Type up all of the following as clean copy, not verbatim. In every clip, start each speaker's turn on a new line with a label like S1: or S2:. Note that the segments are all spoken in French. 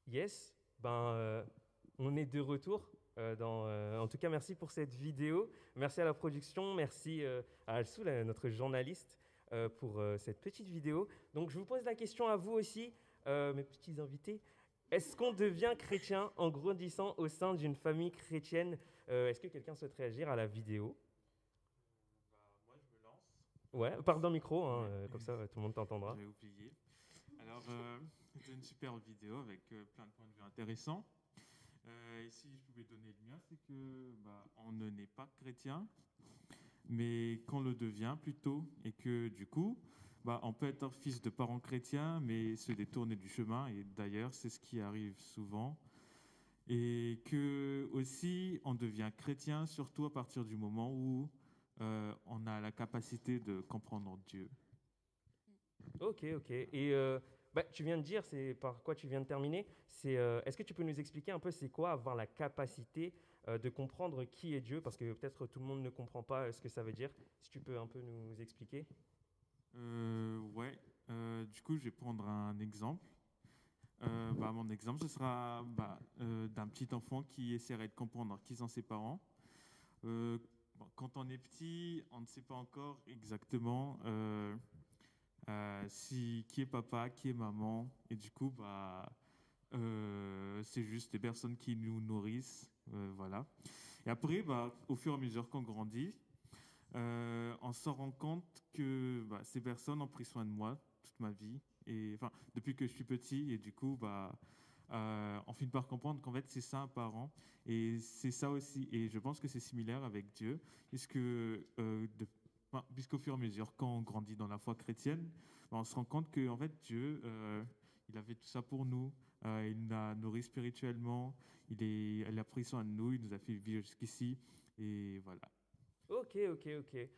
S1: Yes, on est de retour. En tout cas, merci pour cette vidéo. Merci à la production. Merci à Alsou, notre journaliste, pour cette petite vidéo. Donc, je vous pose la question à vous aussi, mes petits invités. Est-ce qu'on devient chrétien en grandissant au sein d'une famille chrétienne? Est-ce que quelqu'un souhaite réagir à la vidéo?
S2: Moi, je me lance.
S1: Ouais, parle dans le micro, hein,
S2: Ouais.
S1: comme ça tout le monde t'entendra.
S2: J'avais oublié. Alors, c'était une super vidéo avec plein de points de vue intéressants. Et si je pouvais donner le mien, c'est que on ne n'est pas chrétien, mais qu'on le devient plutôt, et que du coup, on peut être fils de parents chrétiens, mais se détourner du chemin. Et d'ailleurs, c'est ce qui arrive souvent. Et que aussi, on devient chrétien surtout à partir du moment où on a la capacité de comprendre Dieu.
S1: Ok, ok. Et tu viens de dire, c'est par quoi tu viens de terminer. Est-ce que tu peux nous expliquer un peu c'est quoi avoir la capacité de comprendre qui est Dieu? Parce que peut-être tout le monde ne comprend pas ce que ça veut dire. Si tu peux un peu nous expliquer.
S2: Ouais. Du coup, je vais prendre un exemple. Mon exemple, ce sera d'un petit enfant qui essaierait de comprendre qui sont ses parents. Quand on est petit, on ne sait pas encore exactement qui est papa, qui est maman. Et du coup, c'est juste des personnes qui nous nourrissent. Voilà. Et après, au fur et à mesure qu'on grandit, on se rend compte que ces personnes ont pris soin de moi toute ma vie, et enfin depuis que je suis petit, et du coup on finit par comprendre qu'en fait c'est ça un parent, et c'est ça aussi, et je pense que c'est similaire avec Dieu, puisque puisqu'au fur et à mesure quand on grandit dans la foi chrétienne, on se rend compte que en fait Dieu il a fait tout ça pour nous, il nous a nourris spirituellement, il a pris soin de nous, il nous a fait vivre jusqu'ici, et voilà.
S1: Ok, ok, ok.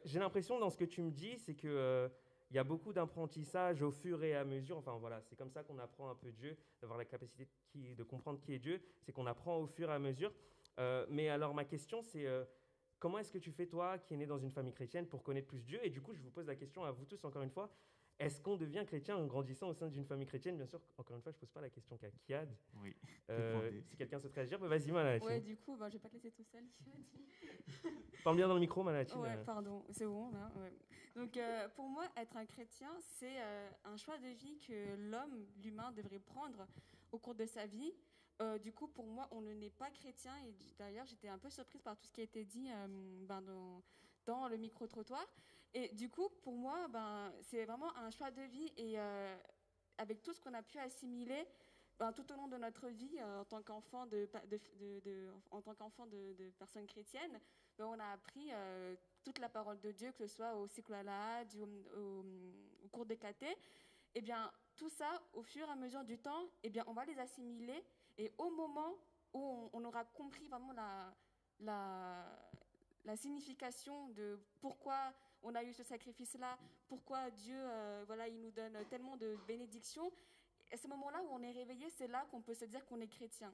S1: J'ai l'impression dans ce que tu me dis, c'est que il y a beaucoup d'apprentissage au fur et à mesure. Enfin voilà, c'est comme ça qu'on apprend un peu Dieu, d'avoir la capacité de comprendre qui est Dieu. C'est qu'on apprend au fur et à mesure. Mais alors ma question, c'est comment est-ce que tu fais toi, qui es né dans une famille chrétienne, pour connaître plus Dieu? Et du coup, je vous pose la question à vous tous encore une fois. Est-ce qu'on devient chrétien en grandissant au sein d'une famille chrétienne? Bien sûr, encore une fois, je ne pose pas la question qu'à Kiad.
S2: Oui, répondez.
S1: Si quelqu'un souhaite réagir, vas-y, Malachi.
S3: Ouais, du coup, je vais pas te laisser tout seul.
S1: Parle bien dans le micro, Malachi.
S3: Ouais, pardon, c'est bon là. Ouais. Donc, pour moi, être un chrétien, c'est un choix de vie que l'humain, devrait prendre au cours de sa vie. Du coup, pour moi, on ne n'est pas chrétien. Et d'ailleurs, j'étais un peu surprise par tout ce qui a été dit dans le micro-trottoir. Et du coup, pour moi, c'est vraiment un choix de vie. Et avec tout ce qu'on a pu assimiler tout au long de notre vie en tant qu'enfant de personnes chrétiennes, on a appris toute la parole de Dieu, que ce soit au cycle Alahad, au cours des catés. Eh bien, tout ça, au fur et à mesure du temps, on va les assimiler. Et au moment où on aura compris vraiment la signification de pourquoi on a eu ce sacrifice-là, pourquoi Dieu il nous donne tellement de bénédictions, à ce moment-là où on est réveillé, c'est là qu'on peut se dire qu'on est chrétien.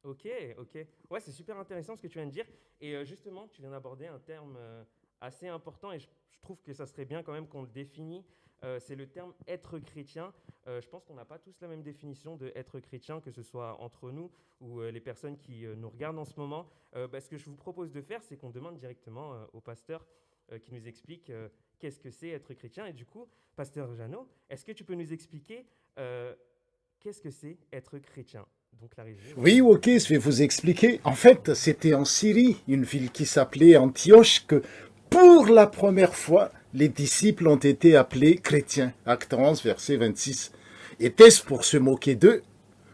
S1: Ok, ok. Ouais, c'est super intéressant ce que tu viens de dire. Et justement, tu viens d'aborder un terme assez important et je trouve que ça serait bien quand même qu'on le définisse. C'est le terme être chrétien. Je pense qu'on n'a pas tous la même définition de être chrétien, que ce soit entre nous ou les personnes qui nous regardent en ce moment. Ce que je vous propose de faire, c'est qu'on demande directement au pasteur qui nous explique qu'est-ce que c'est être chrétien. Et du coup, pasteur Jeannot, est-ce que tu peux nous expliquer qu'est-ce que c'est être chrétien? Donc la régie.
S4: Oui, ok, je vais vous expliquer. En fait, c'était en Syrie, une ville qui s'appelait Antioche, que pour la première fois, les disciples ont été appelés chrétiens. Acte 11, verset 26. Était-ce pour se moquer d'eux?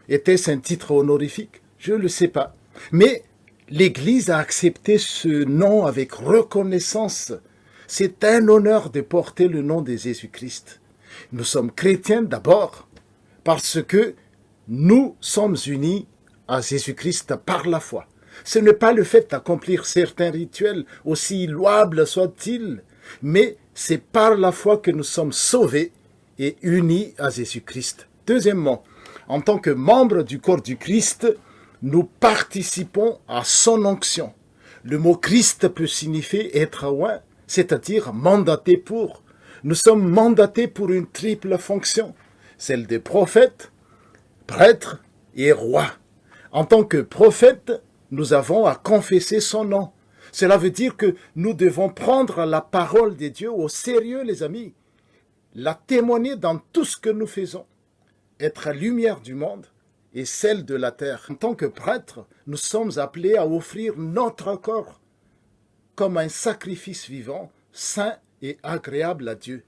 S4: Était-ce un titre honorifique? Je ne le sais pas. Mais l'Église a accepté ce nom avec reconnaissance. C'est un honneur de porter le nom de Jésus-Christ. Nous sommes chrétiens d'abord parce que nous sommes unis à Jésus-Christ par la foi. Ce n'est pas le fait d'accomplir certains rituels, aussi louables soient-ils, mais c'est par la foi que nous sommes sauvés et unis à Jésus-Christ. Deuxièmement, en tant que membres du corps du Christ, nous participons à son onction. Le mot Christ peut signifier être oint, c'est-à-dire mandaté pour. Nous sommes mandatés pour une triple fonction, celle des prophètes, prêtre et roi. En tant que prophète, nous avons à confesser son nom. Cela veut dire que nous devons prendre la parole de Dieu au sérieux, les amis, la témoigner dans tout ce que nous faisons, être la lumière du monde et celle de la terre. En tant que prêtre, nous sommes appelés à offrir notre corps comme un sacrifice vivant, saint et agréable à Dieu.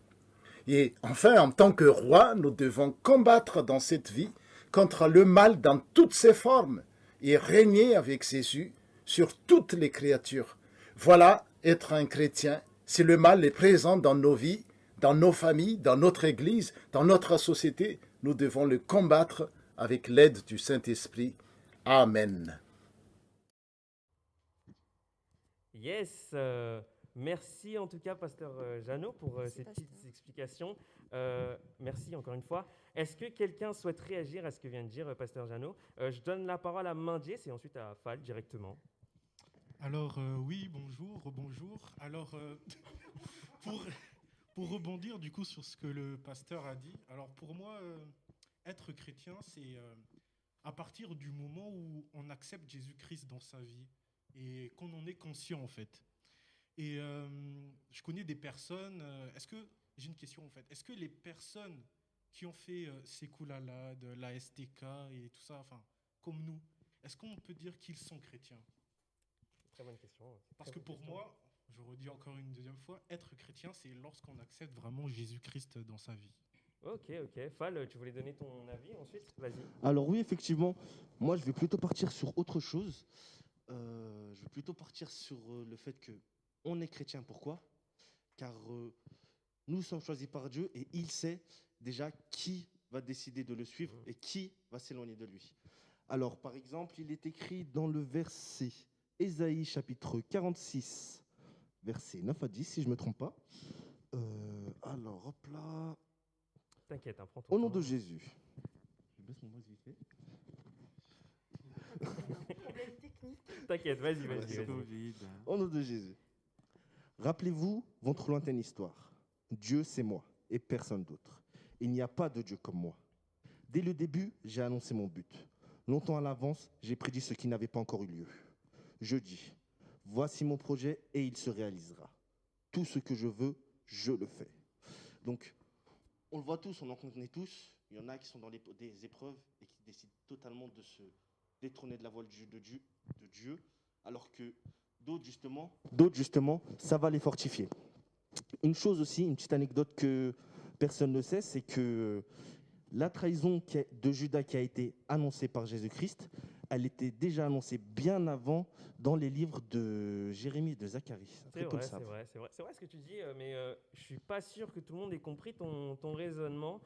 S4: Et enfin, en tant que roi, nous devons combattre dans cette vie contre le mal dans toutes ses formes et régner avec Jésus sur toutes les créatures. Voilà, être un chrétien, si le mal est présent dans nos vies, dans nos familles, dans notre Église, dans notre société, nous devons le combattre avec l'aide du Saint-Esprit. Amen.
S1: Yes, merci en tout cas, Pasteur Jeannot, pour
S3: Merci,
S1: ces
S3: Pasteur.
S1: petites explications. Merci encore une fois. Est-ce que quelqu'un souhaite réagir à ce que vient de dire Pasteur Jeannot? Je donne la parole à Mindier et ensuite à Fall directement.
S5: Alors, oui, bonjour. Alors, pour, pour rebondir du coup sur ce que le pasteur a dit, alors pour moi, être chrétien, c'est à partir du moment où on accepte Jésus-Christ dans sa vie et qu'on en est conscient en fait. Et je connais des personnes, j'ai une question en fait, est-ce que les personnes qui ont fait ces coups-là, de la STK et tout ça, enfin, comme nous, est-ce qu'on peut dire qu'ils sont chrétiens?
S1: Très bonne question.
S5: Parce que pour moi, je redis encore une deuxième fois, être chrétien, c'est lorsqu'on accepte vraiment Jésus-Christ dans sa vie.
S1: Ok. Fall, tu voulais donner ton avis ensuite? Vas-y.
S6: Alors oui, effectivement, moi je vais plutôt partir sur autre chose. Je vais plutôt partir sur le fait que on est chrétien. Pourquoi? Car nous sommes choisis par Dieu et il sait déjà qui va décider de le suivre et qui va s'éloigner de lui. Alors par exemple, il est écrit dans le verset Ésaïe chapitre 46, versets 9 à 10, si je ne me trompe pas. Alors hop là.
S1: T'inquiète, prends ton
S6: Au nom
S1: temps.
S6: de Jésus. Je baisse mon mouse vite fait.
S1: T'inquiète, vas-y.
S2: C'est Covid.
S6: Au nom de Jésus. Rappelez-vous votre lointaine histoire. Dieu, c'est moi et personne d'autre. Il n'y a pas de Dieu comme moi. Dès le début, j'ai annoncé mon but. Longtemps à l'avance, j'ai prédit ce qui n'avait pas encore eu lieu. Je dis, voici mon projet et il se réalisera. Tout ce que je veux, je le fais. Donc, on le voit tous, on en connaît tous. Il y en a qui sont dans des épreuves et qui décident totalement de se détrôner de la voie de Dieu, alors que d'autres, justement, ça va les fortifier. Une chose aussi, une petite anecdote que personne ne sait, c'est que la trahison de Judas qui a été annoncée par Jésus-Christ, elle était déjà annoncée bien avant dans les livres de Jérémie et de Zacharie.
S1: C'est vrai ce que tu dis, mais je suis pas sûr que tout le monde ait compris ton raisonnement.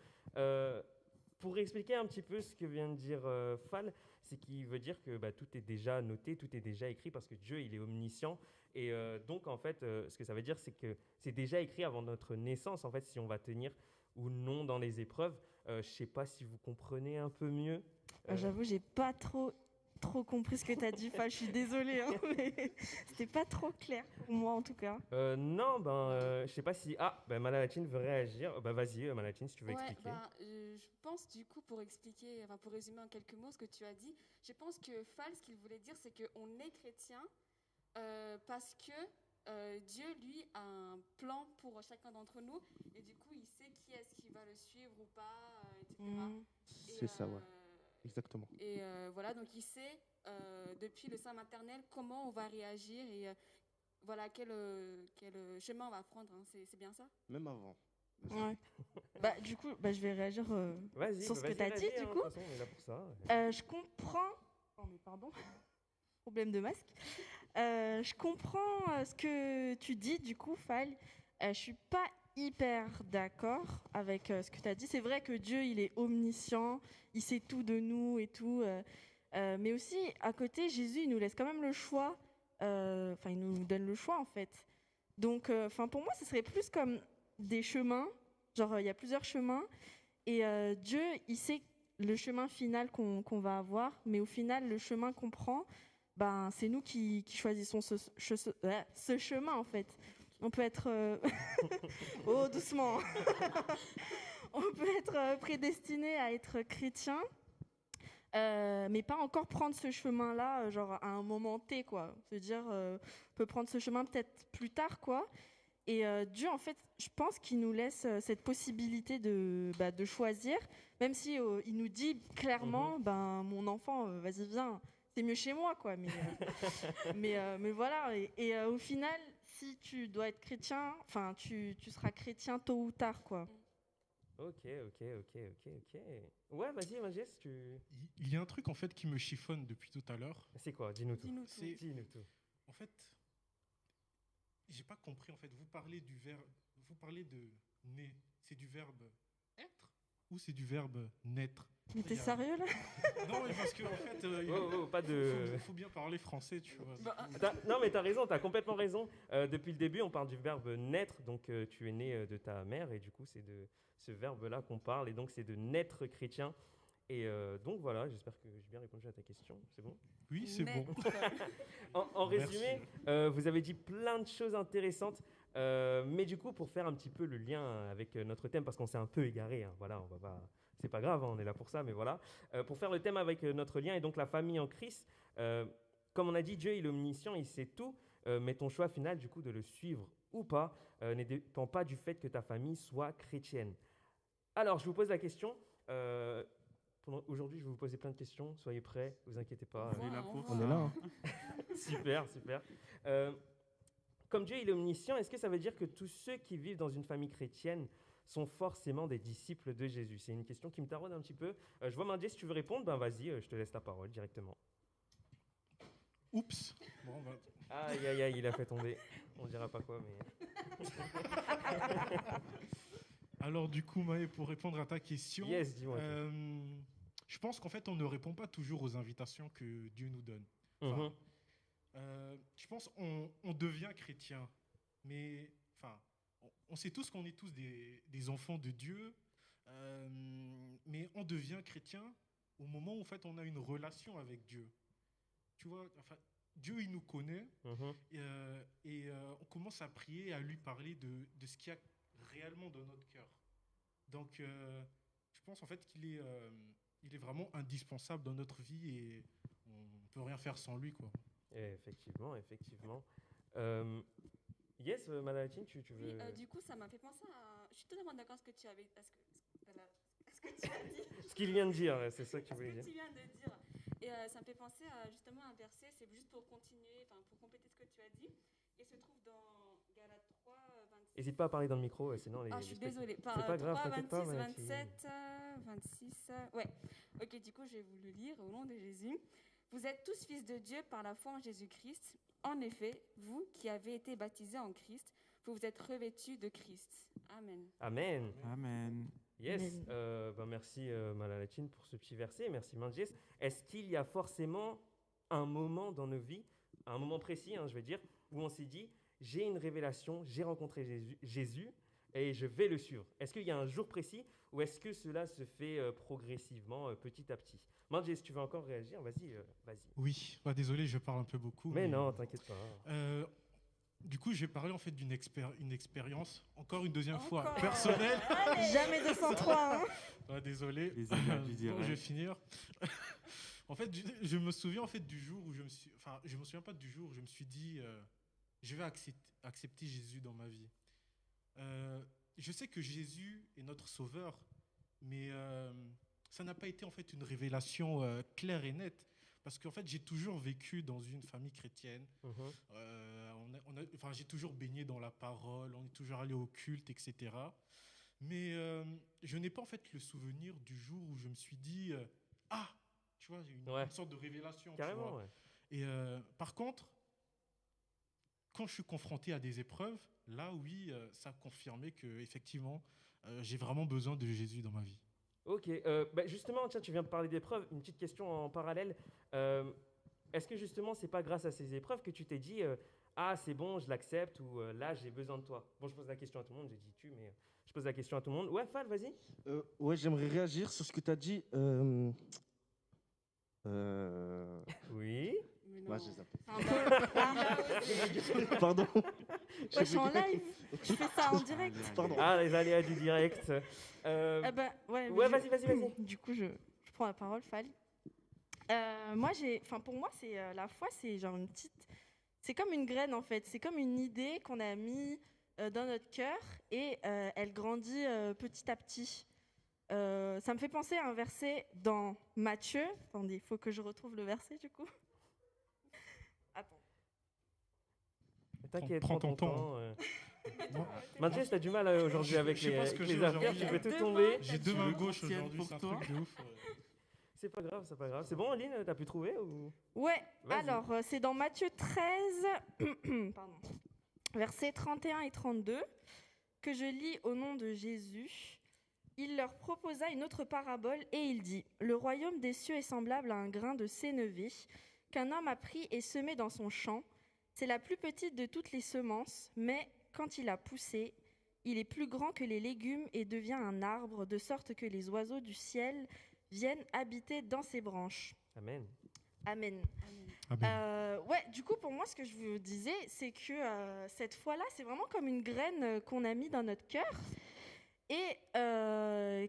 S1: Pour expliquer un petit peu ce que vient de dire Fall, c'est qu'il veut dire que tout est déjà noté, tout est déjà écrit parce que Dieu, il est omniscient. Et donc, en fait, ce que ça veut dire, c'est que c'est déjà écrit avant notre naissance, en fait, si on va tenir ou non dans les épreuves. Je ne sais pas si vous comprenez un peu mieux.
S3: J'avoue, j'ai pas trop compris ce que tu as dit, Fall. Je suis désolée, hein, mais c'était pas trop clair pour moi en tout cas.
S1: Non, je sais pas si... Malatine veut réagir. Vas-y, Malatine, si tu veux expliquer.
S3: Je pense du coup, pour résumer en quelques mots ce que tu as dit, je pense que Fall, ce qu'il voulait dire, c'est qu'on est chrétien parce que Dieu, lui, a un plan pour chacun d'entre nous et du coup, il sait qui est-ce qui va le suivre ou pas, etc.
S6: C'est ça, ouais. Exactement.
S3: Et voilà, donc il sait depuis le sein maternel comment on va réagir et voilà quel chemin on va prendre. Hein. C'est bien ça?
S6: Même avant.
S3: Ouais. Du coup, je vais réagir sur ce que tu as dit. Du coup,
S1: de toute façon, on est là pour ça.
S3: je comprends. Oh, mais pardon. Problème de masque. Je comprends ce que tu dis, du coup, Fall. Je suis pas hyper d'accord avec ce que tu as dit. C'est vrai que Dieu, il est omniscient, il sait tout de nous et tout. Mais aussi, à côté, Jésus, il nous laisse quand même le choix. Il nous donne le choix, en fait. Donc, pour moi, ce serait plus comme des chemins. Genre, il y a plusieurs chemins. Et Dieu, il sait le chemin final qu'on va avoir. Mais au final, le chemin qu'on prend, c'est nous qui choisissons ce chemin, en fait. On peut être... oh, doucement. On peut être prédestiné à être chrétien
S7: mais pas encore prendre ce chemin-là, genre à un moment T, quoi. Se dire, on peut prendre ce chemin peut-être plus tard, quoi. Et Dieu, en fait, je pense qu'il nous laisse cette possibilité de choisir, même si il nous dit clairement, ben, mon enfant, vas-y, viens, c'est mieux chez moi, quoi. Mais voilà. Et au final, si tu dois être chrétien, enfin, tu seras chrétien tôt ou tard, quoi.
S1: Ok. Ouais, vas-y, Magis,
S5: Il y a un truc en fait qui me chiffonne depuis tout à l'heure.
S1: C'est quoi? Dis-nous tout.
S3: Dis-nous tout.
S5: C'est
S1: Dis-nous tout.
S5: en fait, j'ai pas compris en fait. Vous parlez de né. C'est du verbe être ou c'est du verbe naître?
S7: Mais t'es
S5: Il y a-
S7: sérieux, là?
S5: Non, mais parce que en fait,
S1: Pas de.
S5: faut bien parler français, tu vois.
S1: Non, mais t'as raison, t'as complètement raison. Depuis le début, on parle du verbe naître, donc tu es né de ta mère, et du coup, c'est de ce verbe-là qu'on parle, et donc c'est de naître chrétien. Et donc voilà, j'espère que j'ai bien répondu à ta question. C'est bon?
S5: Oui, c'est bon.
S1: En
S5: Merci.
S1: résumé, vous avez dit plein de choses intéressantes, mais du coup, pour faire un petit peu le lien avec notre thème, parce qu'on s'est un peu égaré, hein, voilà, on va pas, c'est pas grave, hein, on est là pour ça, mais voilà, pour faire le thème avec notre lien et donc la famille en Christ, comme on a dit, Dieu il est omniscient, il sait tout, mais ton choix final, du coup, de le suivre ou pas, ne dépend pas du fait que ta famille soit chrétienne. Alors, je vous pose la question. Aujourd'hui, je vais vous poser plein de questions. Soyez prêts, vous inquiétez pas.
S2: On est là pour
S6: On
S2: ça.
S6: est là. Hein.
S1: Super. Comme Dieu il est omniscient, est-ce que ça veut dire que tous ceux qui vivent dans une famille chrétienne sont forcément des disciples de Jésus? C'est une question qui me taraude un petit peu. Je vois Mandier, si tu veux répondre, ben vas-y, je te laisse la parole directement.
S5: Oups. Bon,
S1: Aïe, il a fait tomber. On dira pas quoi, mais...
S5: alors du coup, Maë, pour répondre à ta question,
S1: Yes, dis-moi.
S5: je pense qu'en fait, on ne répond pas toujours aux invitations que Dieu nous donne.
S1: Mhm.
S5: Je pense qu'on devient chrétien, mais on sait tous qu'on est tous des enfants de Dieu, mais on devient chrétien au moment où en fait on a une relation avec Dieu. Tu vois, Dieu il nous connaît
S1: Mhm.
S5: et on commence à prier, à lui parler de ce qu'il y a réellement dans notre cœur. Donc, je pense en fait qu'il est vraiment indispensable dans notre vie et on ne peut rien faire sans lui, quoi.
S1: Effectivement. Yes, Madalatine, tu veux...
S3: Oui, du coup, ça m'a fait penser à. Je suis totalement d'accord avec ce que tu avais. À ce que tu as dit.
S1: Ce qu'il vient de dire, c'est ça que tu
S3: Ce
S1: voulais
S3: que
S1: dire.
S3: tu viens de dire. Et ça me fait penser à justement un verset, c'est juste pour continuer, pour compléter ce que tu as dit. Et se trouve dans Galates 3, 26.
S1: N'hésite pas à parler dans le micro, sinon les...
S3: Ah, je suis désolée.
S1: C'est pas grave,
S3: 3,
S1: t'inquiète pas,
S3: 26,
S1: Malatine.
S3: 27, 26. Ouais. Ok, du coup, je vais vous le lire au nom de Jésus. Vous êtes tous fils de Dieu par la foi en Jésus-Christ. En effet, vous qui avez été baptisés en Christ, vous vous êtes revêtus de Christ. Amen.
S1: Amen.
S2: Amen.
S1: Yes, merci Malalatine pour ce petit verset, merci Mandies. Est-ce qu'il y a forcément un moment dans nos vies, un moment précis, je veux dire, où on s'est dit, j'ai une révélation, j'ai rencontré Jésus et je vais le suivre? Est-ce qu'il y a un jour précis ou est-ce que cela se fait progressivement, petit à petit? Mandies, si tu veux encore réagir, vas-y.
S5: Oui, désolé, je parle un peu beaucoup.
S1: Mais non, t'inquiète pas.
S5: Du coup, je vais parler en fait d'une expérience, encore une deuxième fois,
S3: Encore.
S5: personnelle.
S7: Jamais 203, hein.
S5: Désolé.
S2: Les aléas du
S5: Bon,
S2: direct.
S5: je vais finir. En fait, je me souviens en fait du jour où je me souviens pas du jour où je me suis dit, je vais accepter Jésus dans ma vie. Je sais que Jésus est notre sauveur, mais ça n'a pas été en fait une révélation claire et nette. Parce qu'en fait, j'ai toujours vécu dans une famille chrétienne.
S1: Mhm.
S5: J'ai toujours baigné dans la parole, on est toujours allé au culte, etc. Mais je n'ai pas en fait le souvenir du jour où je me suis dit tu vois, une sorte de révélation.
S1: Carrément,
S5: tu vois.
S1: ouais.
S5: Et par contre, quand je suis confronté à des épreuves, là, oui, ça a confirmé que effectivement, j'ai vraiment besoin de Jésus dans ma vie.
S1: Ok, justement, tiens, tu viens de parler d'épreuves. Une petite question en parallèle. Est-ce que justement, c'est pas grâce à ces épreuves que tu t'es dit c'est bon, je l'accepte ou là, j'ai besoin de toi? Bon, je pose la question à tout le monde, j'ai dit tu, mais je pose la question à tout le monde. Ouais, Fall, vas-y.
S6: Ouais, j'aimerais réagir sur ce que tu as dit.
S1: Oui.
S3: Mais
S6: Ouais,
S3: non.
S6: j'ai zappé.
S7: Ah,
S6: Pardon.
S7: je suis en live, je fais ça en direct.
S6: Pardon.
S1: Les aléas du direct.
S7: Ouais,
S1: Ouais, vas-y.
S7: Du coup, je prends la parole, Fall. Pour moi, la foi, c'est genre c'est comme une graine en fait. C'est comme une idée qu'on a mis dans notre cœur et elle grandit petit à petit. Ça me fait penser à un verset dans Matthieu. Attendez, il faut que je retrouve le verset du coup. Attends.
S1: T'inquiète,
S5: Prends
S1: prends
S5: ton
S1: ton
S5: temps.
S1: temps. Mathieu, t'as du mal aujourd'hui avec
S5: Je sais pas ce que
S1: les
S5: j'ai
S1: affaires,
S5: aujourd'hui.
S1: tu peux tout
S3: Deux
S1: tomber.
S3: mains.
S5: J'ai deux mains
S2: veux
S5: gauches
S2: qu'on tienne
S5: aujourd'hui,
S2: pour
S5: c'est un
S2: toi
S5: truc de ouf.
S1: C'est pas grave, c'est pas grave. C'est bon, Aline, t'as pu trouver ou...
S7: Ouais,
S1: Vas-y.
S7: alors c'est dans Matthieu 13, pardon, versets 31 et 32, que je lis au nom de Jésus. Il leur proposa une autre parabole et il dit : Le royaume des cieux est semblable à un grain de sénévé qu'un homme a pris et semé dans son champ. C'est la plus petite de toutes les semences, mais quand il a poussé, il est plus grand que les légumes et devient un arbre, de sorte que les oiseaux du ciel viennent habiter dans ses branches.
S1: Amen.
S7: Amen.
S5: Ah ben,
S7: Ouais, du coup, pour moi, ce que je vous disais, c'est que cette foi-là, c'est vraiment comme une graine qu'on a mis dans notre cœur et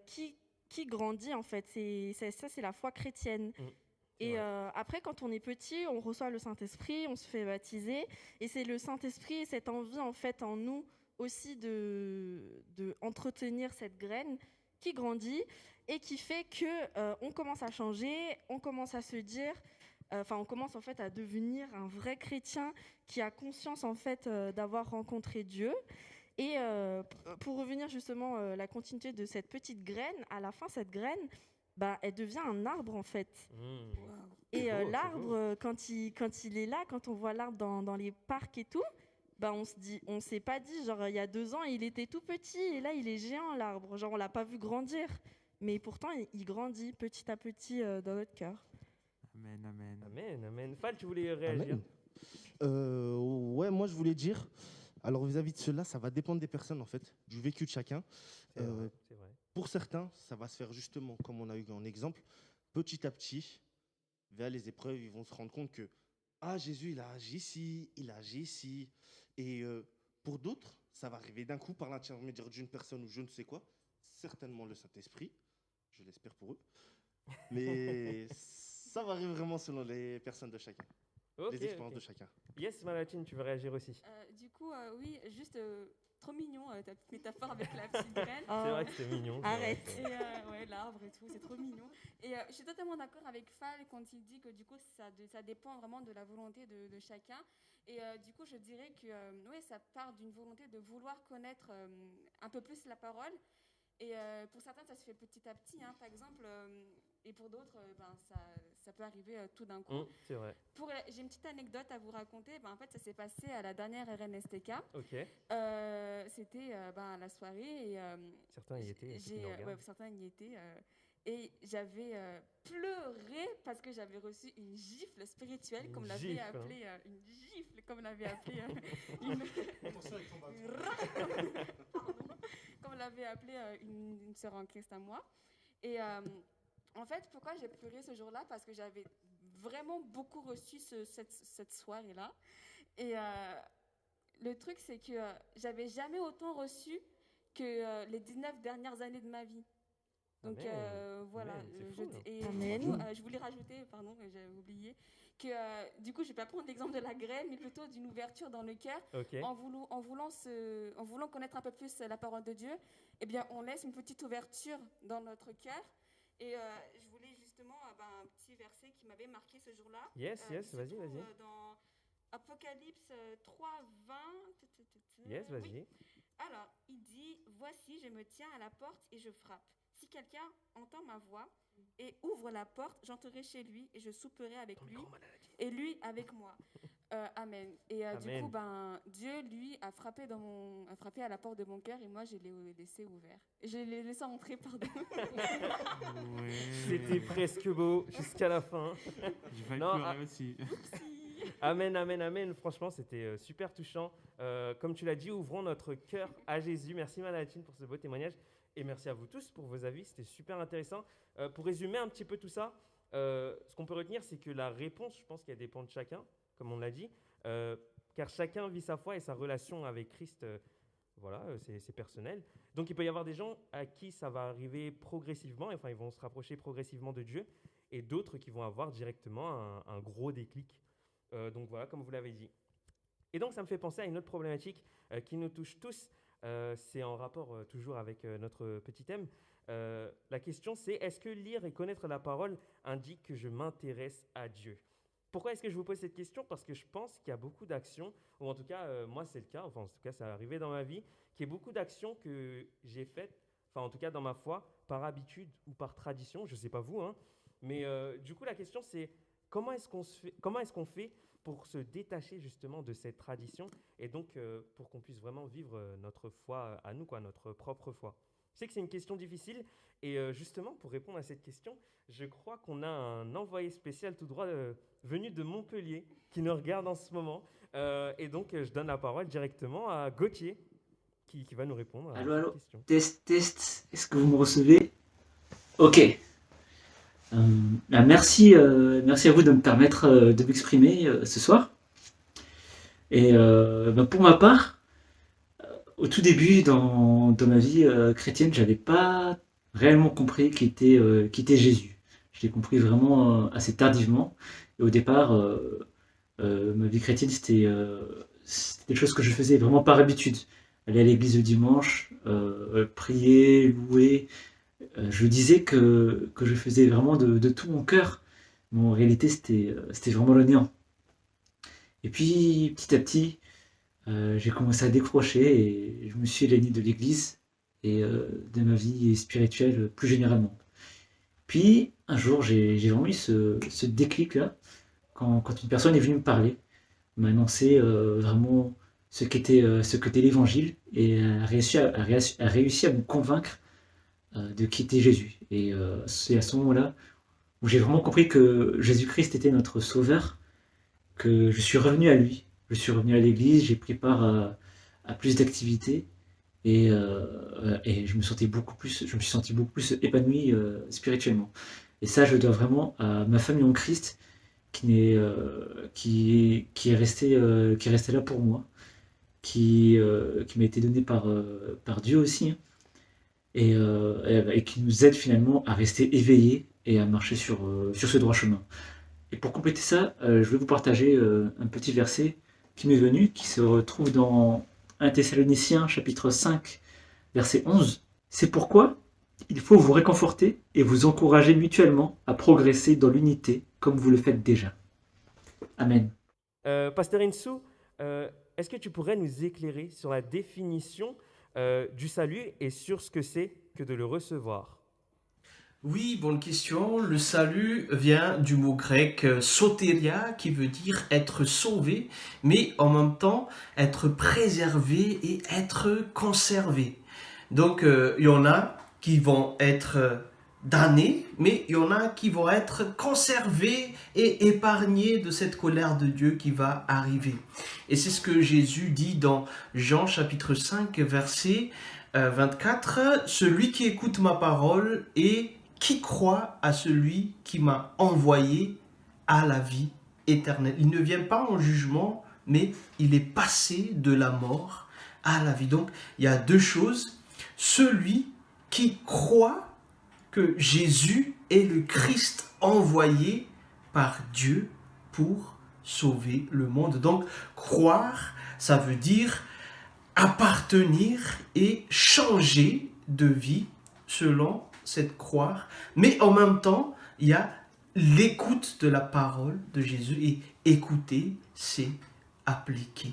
S7: qui grandit, en fait. Ça, c'est la foi chrétienne. Et
S1: Ouais.
S7: après, quand on est petit, on reçoit le Saint-Esprit, on se fait baptiser. Et c'est le Saint-Esprit et cette envie, en fait, en nous aussi de entretenir cette graine qui grandit et qui fait que on commence à changer, on commence à se dire... on commence en fait à devenir un vrai chrétien qui a conscience en fait d'avoir rencontré Dieu. Et pour revenir justement la continuité de cette petite graine, à la fin cette graine, elle devient un arbre en fait. Et
S1: C'est beau, c'est
S7: l'arbre,
S1: beau.
S7: quand il est là, quand on voit l'arbre dans les parcs et tout, on s'est pas dit genre il y a 2 ans il était tout petit et là il est géant l'arbre. Genre on l'a pas vu grandir, mais pourtant il grandit petit à petit dans notre cœur.
S2: Amen, amen.
S1: Amen, amen. Fal, tu voulais réagir?
S6: Ouais, moi je voulais dire, alors vis-à-vis de cela, ça va dépendre des personnes en fait, du vécu de chacun.
S1: C'est vrai, c'est vrai.
S6: Pour certains, ça va se faire justement, comme on a eu en exemple, petit à petit, vers les épreuves, ils vont se rendre compte que Jésus, il a agi ici, il a agi ici. Et pour d'autres, ça va arriver d'un coup par l'intermédiaire d'une personne ou je ne sais quoi, certainement le Saint-Esprit, je l'espère pour eux. Mais ça va arriver vraiment selon les personnes de chacun,
S1: Ok,
S6: les expériences
S1: ok.
S6: de chacun.
S1: Yes, Malatine, tu veux réagir aussi?
S3: Du coup, oui, juste trop mignon ta petite métaphore avec la petite graine.
S1: C'est vrai que c'était mignon. c'est vrai,
S7: Arrête.
S1: c'est
S3: Et
S1: vrai.
S3: ouais, l'arbre et tout, c'est trop mignon. Et je suis totalement d'accord avec Fal quand il dit que du coup, ça dépend vraiment de la volonté de chacun. Et du coup, je dirais que oui, ça part d'une volonté de vouloir connaître un peu plus la parole. Et pour certains, ça se fait petit à petit, hein, par exemple. Et pour d'autres, ça peut arriver tout d'un coup.
S1: C'est vrai.
S3: J'ai une petite anecdote à vous raconter. En fait, ça s'est passé à la dernière RNSTK.
S1: Ok.
S3: C'était à la soirée. Et,
S1: Certains y étaient. ceux qui nous regardent.
S3: certains y étaient. Et j'avais pleuré parce que j'avais reçu une gifle spirituelle,
S1: Une
S3: comme l'avait
S1: gifle,
S3: appelé une gifle, comme l'avait appelé une...
S5: attention avec ton bâton.
S3: Pardon. Comme l'avait appelé une sœur en Christ à moi. Et en fait, pourquoi j'ai pleuré ce jour-là? Parce que j'avais vraiment beaucoup reçu cette soirée-là. Et le truc, c'est que j'avais jamais autant reçu que les 19 dernières années de ma vie. Donc
S1: Amen.
S3: voilà.
S1: Amen, c'est fou, hein.
S3: Et
S7: Amen.
S3: du coup, je voulais rajouter, pardon, j'avais oublié, que du coup, je ne vais pas prendre l'exemple de la graine, mais plutôt d'une ouverture dans le cœur.
S1: Ok.
S3: En voulant connaître un peu plus la parole de Dieu, eh bien, on laisse une petite ouverture dans notre cœur. Et je voulais justement un petit verset qui m'avait marqué ce jour-là.
S1: Yes,
S3: qui
S1: yes,
S3: se
S1: vas-y,
S3: trouve,
S1: vas-y.
S3: Dans Apocalypse 3, 20.
S1: Yes,
S3: Oui.
S1: vas-y.
S3: Alors, il dit : Voici, je me tiens à la porte et je frappe. Si quelqu'un entend ma voix et ouvre la porte, j'entrerai chez lui et je souperai avec lui et lui avec moi. Amen. Et du
S1: Amen.
S3: coup, Dieu, lui, a frappé à la porte de mon cœur et moi, je l'ai laissé ouvert. Je l'ai laissé entrer, pardon.
S2: Ouais.
S1: C'était presque beau jusqu'à la fin.
S2: J'ai failli
S1: Non,
S2: pleurer aussi.
S1: Amen, amen, amen. Franchement, c'était super touchant. Comme tu l'as dit, ouvrons notre cœur à Jésus. Merci Malatine pour ce beau témoignage. Et merci à vous tous pour vos avis. C'était super intéressant. Pour résumer un petit peu tout ça, ce qu'on peut retenir, c'est que la réponse, je pense qu'elle dépend de chacun, comme on l'a dit. Car chacun vit sa foi et sa relation avec Christ. Voilà, c'est personnel. Donc il peut y avoir des gens à qui ça va arriver progressivement. Enfin, ils vont se rapprocher progressivement de Dieu. et d'autres qui vont avoir directement un gros déclic. Donc voilà, comme vous l'avez dit. Et donc ça me fait penser à une autre problématique qui nous touche tous. C'est en rapport toujours avec notre petit thème. La question c'est, est-ce que lire et connaître la parole indique que je m'intéresse à Dieu? Pourquoi est-ce que je vous pose cette question? Parce que je pense qu'il y a beaucoup d'actions, ou en tout cas, moi c'est le cas, enfin en tout cas ça est arrivé dans ma vie, qu'il y a beaucoup d'actions que j'ai faites, enfin en tout cas dans ma foi, par habitude ou par tradition, je ne sais pas vous, hein, mais du coup la question c'est comment est-ce qu'on fait pour se détacher justement de cette tradition et donc pour qu'on puisse vraiment vivre notre foi à nous, quoi, notre propre foi. Je sais que c'est une question difficile et justement pour répondre à cette question, je crois qu'on a un envoyé spécial tout droit venu de Montpellier qui nous regarde en ce moment et donc je donne la parole directement à Gauthier qui va nous répondre à
S8: Allô,
S1: cette
S8: allô,
S1: question.
S8: test, test, est-ce que vous me recevez? Ok. Merci à vous de me permettre de m'exprimer ce soir. Et pour ma part, au tout début dans ma vie chrétienne, j'avais pas réellement compris qui était Jésus. Je l'ai compris vraiment assez tardivement. Et au départ, ma vie chrétienne, c'était quelque chose que je faisais vraiment par habitude. Aller à l'église le dimanche, prier, louer. Je disais que je faisais vraiment de tout mon cœur. Mais en réalité, c'était vraiment le néant. Et puis, petit à petit, j'ai commencé à décrocher et je me suis éloigné de l'église et de ma vie spirituelle plus généralement. Puis, un jour, j'ai vraiment eu ce déclic-là quand une personne est venue me parler, m'a annoncé vraiment ce qu'était l'évangile et a réussi à me convaincre de qui était Jésus. Et c'est à ce moment-là où j'ai vraiment compris que Jésus-Christ était notre sauveur, que je suis revenu à lui. Je suis revenu à l'église, j'ai pris part à plus d'activités et je me suis senti beaucoup plus épanoui spirituellement. Et ça, je dois vraiment à ma famille en Christ qui est restée là pour moi, qui m'a été donnée par Dieu aussi, hein, et qui nous aide finalement à rester éveillés et à marcher sur ce droit chemin. Et pour compléter ça, je vais vous partager un petit verset qui m'est venu, qui se retrouve dans 1 Thessaloniciens chapitre 5, verset 11. C'est pourquoi il faut vous réconforter et vous encourager mutuellement à progresser dans l'unité comme vous le faites déjà. Amen.
S1: Pasteur Insou, est-ce que tu pourrais nous éclairer sur la définition du salut et sur ce que c'est que de le recevoir?
S9: Oui, bonne question. Le salut vient du mot grec sotéria, qui veut dire être sauvé, mais en même temps être préservé et être conservé. Donc, il y en a qui vont être damnés, mais il y en a qui vont être conservés et épargnés de cette colère de Dieu qui va arriver. Et c'est ce que Jésus dit dans Jean chapitre 5, verset 24. « Celui qui écoute ma parole et qui croit à celui qui m'a envoyé a la vie éternelle. » Il ne vient pas en jugement, mais il est passé de la mort à la vie. Donc, il y a deux choses. Celui qui croit que Jésus est le Christ envoyé par Dieu pour sauver le monde. Donc, croire, ça veut dire appartenir et changer de vie selon cette croire. Mais en même temps, il y a l'écoute de la parole de Jésus. Et écouter, c'est appliquer.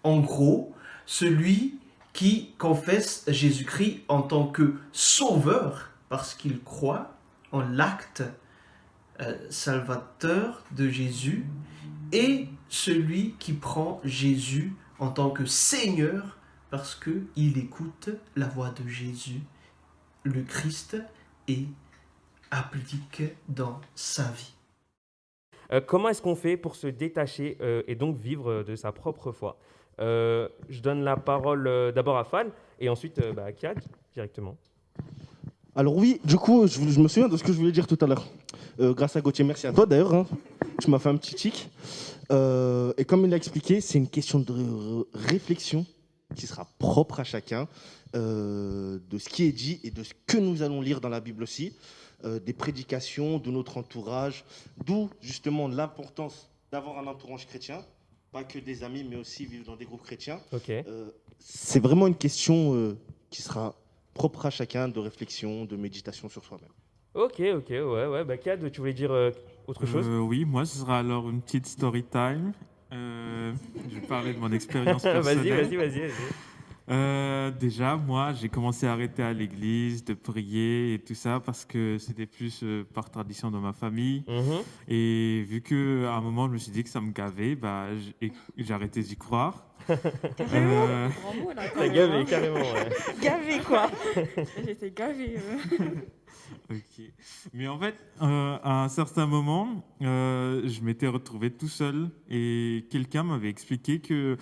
S9: En gros, celui qui confesse Jésus-Christ en tant que sauveur, parce qu'il croit en l'acte salvateur de Jésus, et celui qui prend Jésus en tant que Seigneur, parce qu'il écoute la voix de Jésus, le Christ, et applique dans sa vie.
S1: Comment est-ce qu'on fait pour se détacher et donc vivre de sa propre foi? Je donne la parole d'abord à Fan et ensuite à Kiad directement.
S6: Alors oui, du coup, je me souviens de ce que je voulais dire tout à l'heure. Grâce à Gauthier, merci à toi d'ailleurs. Hein. Tu m'as fait un petit tic. Et comme il l'a expliqué, c'est une question de réflexion qui sera propre à chacun, de ce qui est dit et de ce que nous allons lire dans la Bible aussi. des prédications, de notre entourage, d'où justement l'importance d'avoir un entourage chrétien, pas que des amis, mais aussi vivre dans des groupes chrétiens.
S1: Ok.
S6: C'est vraiment une question qui sera propre à chacun, de réflexion, de méditation sur soi-même.
S1: Ok, ouais. Bah, Kad, tu voulais dire autre chose?
S2: Oui, moi, ce sera alors une petite story time. Je vais parler de mon expérience personnelle.
S1: Vas-y.
S2: Déjà, moi, j'ai commencé à arrêter à l'église, de prier et tout ça parce que c'était plus par tradition dans ma famille.
S1: Mhm.
S2: Et vu qu'à un moment, je me suis dit que ça me gavait, j'ai arrêté d'y croire. Euh,
S3: Grand mot, là, quand
S1: T'as
S3: même,
S1: gavé,
S3: hein.
S1: carrément, ouais.
S7: Gavé, quoi.
S3: J'étais gavée.
S2: Ok. Mais en fait, à un certain moment, je m'étais retrouvé tout seul et quelqu'un m'avait expliqué que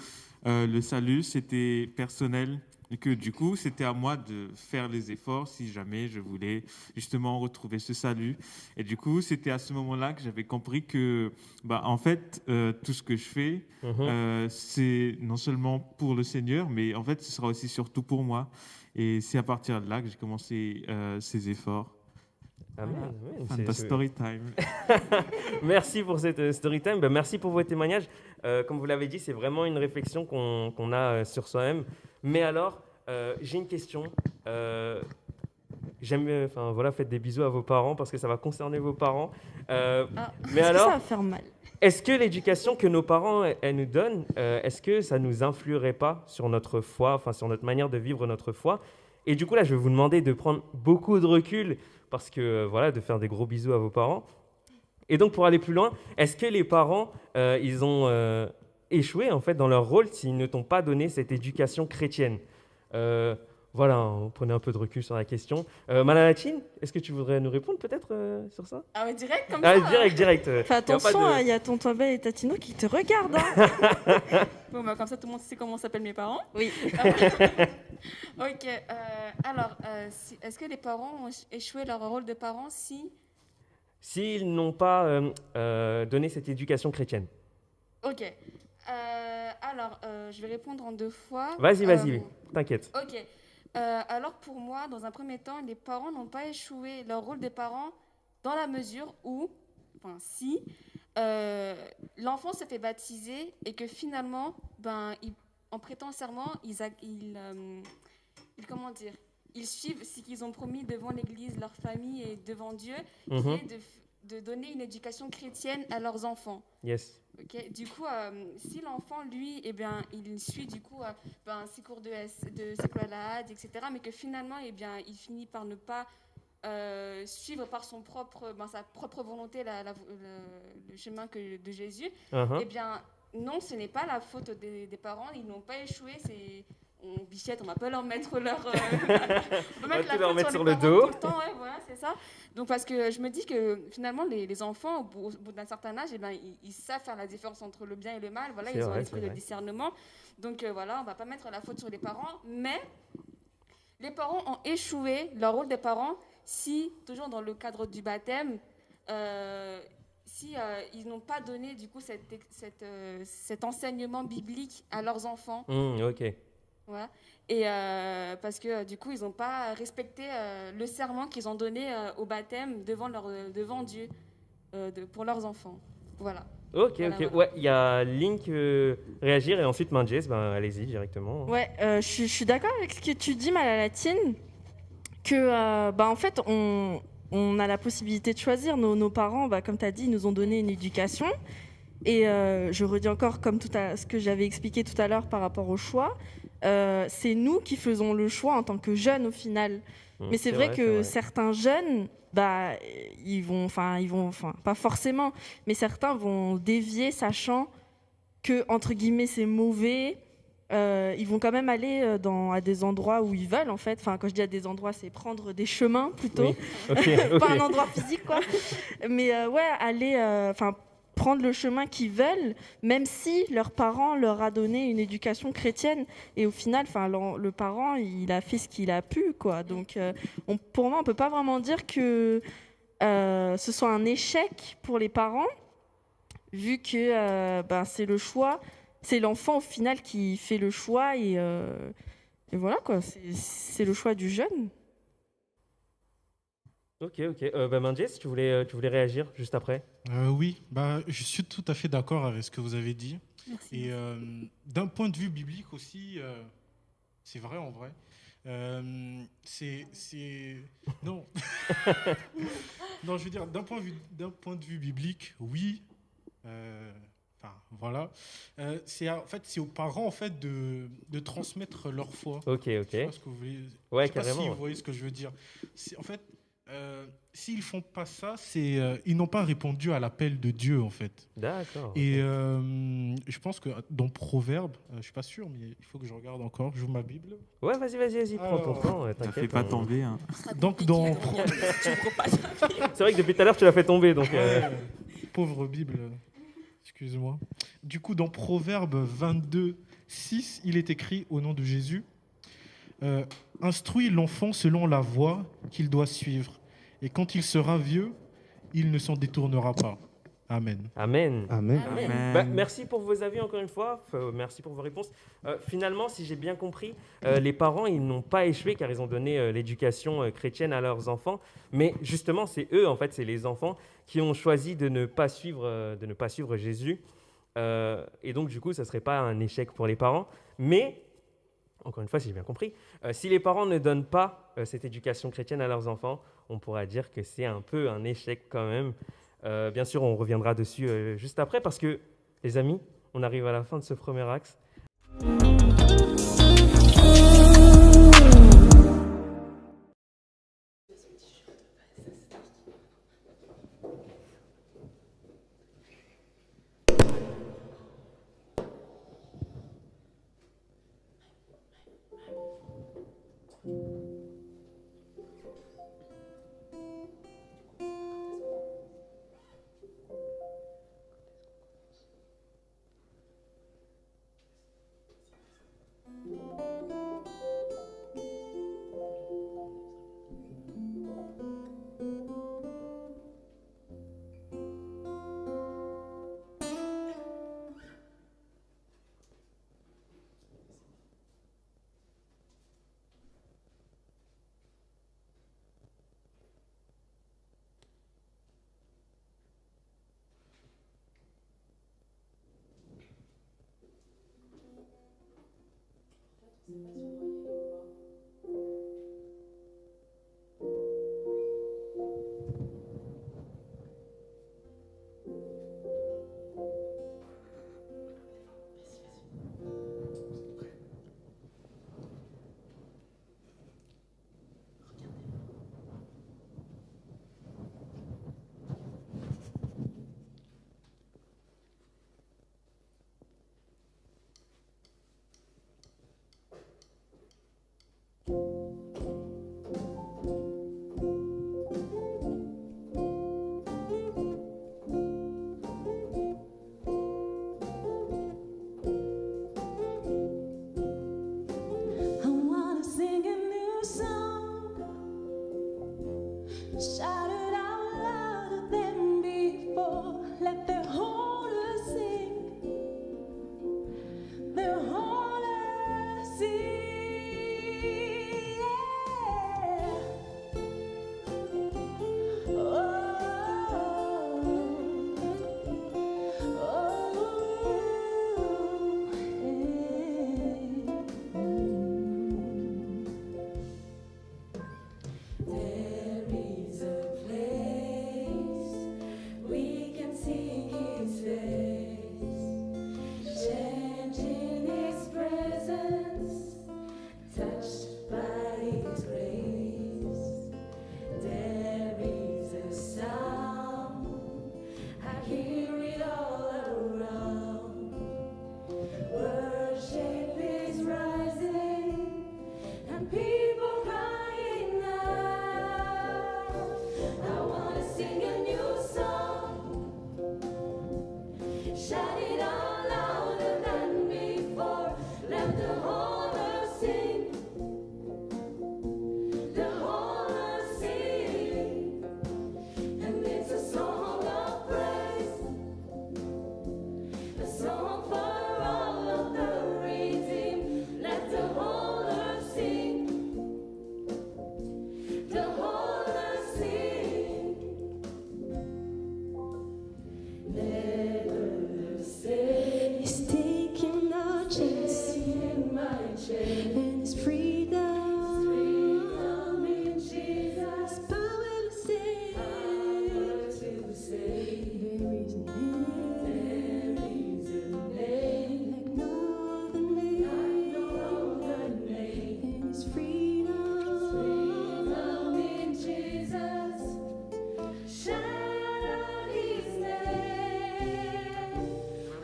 S2: le salut, c'était personnel et que du coup, c'était à moi de faire les efforts si jamais je voulais justement retrouver ce salut. Et du coup, c'était à ce moment-là que j'avais compris que, en fait, tout ce que je fais,
S1: Mhm.
S2: c'est non seulement pour le Seigneur, mais en fait, ce sera aussi surtout pour moi. Et c'est à partir de là que j'ai commencé ces efforts.
S1: Amen,
S2: Voilà.
S1: amen.
S2: Fin de story time.
S1: Merci pour cette story time. Bah, merci pour vos témoignages. Comme vous l'avez dit, c'est vraiment une réflexion qu'on a sur soi-même. Mais alors, j'ai une question. Faites des bisous à vos parents parce que ça va concerner vos parents. Mais
S7: Est-ce que
S1: alors,
S7: ça va faire mal?
S1: est-ce que l'éducation que nos parents elles nous donnent, est-ce que ça nous influerait pas sur notre foi, enfin sur notre manière de vivre notre foi? Et du coup là, je vais vous demander de prendre beaucoup de recul parce que de faire des gros bisous à vos parents. Et donc pour aller plus loin, est-ce que les parents ils ont échoué en fait dans leur rôle s'ils ne t'ont pas donné cette éducation chrétienne? On prenait un peu de recul sur la question. Malalatine, est-ce que tu voudrais nous répondre peut-être sur ça?
S3: Ah ouais, direct comme
S1: Ah,
S3: ça.
S1: direct.
S7: Fais
S1: Y a pas
S7: attention,
S1: de-
S7: il y a tonton Abel et Tatino qui te regardent. Hein.
S3: Bon, bah, comme ça, tout le monde sait comment s'appellent mes parents.
S7: Oui.
S3: Ok. Alors, est-ce que les parents ont échoué leur rôle de parents si...
S1: S'ils n'ont pas donné cette éducation chrétienne.
S3: Ok. Alors, je vais répondre en deux fois.
S1: Vas-y, t'inquiète.
S3: Ok. Alors, pour moi, dans un premier temps, les parents n'ont pas échoué leur rôle de parents dans la mesure où, si l'enfant se fait baptiser et que finalement, en prêtant serment, ils suivent ce qu'ils ont promis devant l'Église, leur famille et devant Dieu, qui est de donner une éducation chrétienne à leurs enfants.
S1: Yes.
S3: Okay. Du coup, si l'enfant, lui, il suit du coup ses cours de Sekolahad, etc., mais que finalement, il finit par ne pas suivre par sa propre volonté le chemin de Jésus, non, ce n'est pas la faute des parents, ils n'ont pas échoué, Bichette, on va pas leur mettre leur... on va
S1: leur mettre sur le
S3: parents
S1: dos.
S3: tout le temps, ouais, voilà, c'est ça. Donc, parce que je me dis que finalement, les enfants, au bout d'un certain âge, ils savent faire la différence entre le bien et le mal. Voilà, ils ont un esprit de discernement. Donc, on va pas mettre la faute sur les parents. Mais les parents ont échoué leur rôle des parents si, toujours dans le cadre du baptême, ils n'ont pas donné du coup cet enseignement biblique à leurs enfants.
S1: Ok.
S3: Voilà. Et parce que du coup, ils n'ont pas respecté le serment qu'ils ont donné au baptême devant Dieu pour leurs enfants. Voilà.
S1: Ok. Ouais, il y a Link réagir et ensuite Manjez, allez-y directement.
S7: Ouais, je suis d'accord avec ce que tu dis, Malalatine, que en fait, on a la possibilité de choisir. Nos parents, comme tu as dit, ils nous ont donné une éducation. Et je redis encore, comme ce que j'avais expliqué tout à l'heure par rapport au choix, c'est nous qui faisons le choix en tant que jeunes au final. Mais c'est vrai que certains jeunes, ils vont, pas forcément, mais certains vont dévier sachant que, entre guillemets, c'est mauvais. Ils vont quand même aller à des endroits où ils veulent, en fait. Enfin, quand je dis à des endroits, c'est prendre des chemins plutôt.
S1: Oui.
S7: Pas un endroit physique, quoi. Mais aller... prendre le chemin qu'ils veulent, même si leurs parents leur a donné une éducation chrétienne. Et au final, le parent, il a fait ce qu'il a pu, quoi. Donc, pour moi, on ne peut pas vraiment dire que ce soit un échec pour les parents, vu que c'est le choix, c'est l'enfant, au final, qui fait le choix. Et voilà, quoi. C'est le choix du jeune.
S1: Ok, ok. Manjès, tu voulais réagir juste après?
S5: Oui, bah, je suis tout à fait d'accord avec ce que vous avez dit.
S3: Merci.
S5: Et d'un point de vue biblique aussi, c'est vrai en vrai. Non. Non, je veux dire, d'un point de vue biblique, oui. euh, Enfin, voilà. En fait, c'est aux parents en fait de transmettre leur foi.
S1: Ok,
S5: Je sais
S1: ok.
S5: pas ce que vous voulez. Je
S1: Ouais,
S5: sais pas si
S1: carrément.
S5: vous voyez ce que je veux dire. En fait, s'ils font pas ça, ils n'ont pas répondu à l'appel de Dieu en fait.
S1: D'accord.
S5: Et
S1: Ok.
S5: je pense que dans Proverbe, je suis pas sûr, mais il faut que je regarde encore. J'ouvre ma Bible.
S1: Ouais, vas-y, prends ton
S5: Alors,
S1: temps,
S2: Ne
S1: t'inquiète.
S2: fait pas tomber. Hein.
S5: Donc dans
S1: C'est vrai que depuis tout à l'heure, tu l'as fait tomber, donc...
S5: Ouais, pauvre Bible, excuse-moi. Du coup, dans Proverbe 22, 6, il est écrit au nom de Jésus, instruis l'enfant selon la voie qu'il doit suivre, et quand il sera vieux, il ne s'en détournera pas. Amen.
S1: Amen.
S6: Amen.
S1: Bah, merci pour vos avis encore une fois, merci pour vos réponses. Finalement, si j'ai bien compris, les parents, ils n'ont pas échoué car ils ont donné l'éducation chrétienne à leurs enfants, mais justement, c'est eux, en fait, c'est les enfants qui ont choisi de ne pas suivre Jésus. Et donc, du coup, ça ne serait pas un échec pour les parents, mais, encore une fois, si j'ai bien compris, si les parents ne donnent pas cette éducation chrétienne à leurs enfants, on pourra dire que c'est un peu un échec quand même. Bien sûr, on reviendra dessus juste après parce que, les amis, on arrive à la fin de ce premier axe.
S10: He's taking our chance, and His freedom in Jesus. Power to save. There is a name like no other name, and His freedom in Jesus. Shout His name.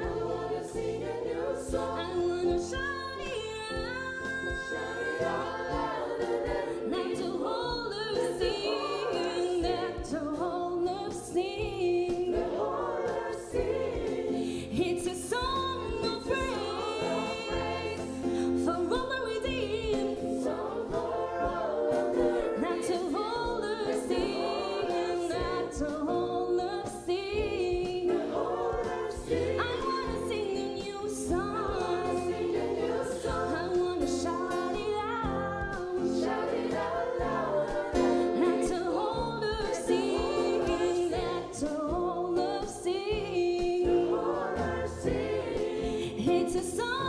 S10: I wanna sing a new song. I wanna shout it out louder than not to hold her sing, not to hold her sing, It's a song of praise for all the redeemed, not to hold her sing, not to hold her sing. I wanna sing a new song. I wanna shout it out loud. Not to hold her sing, not to hold her sing. It's a song.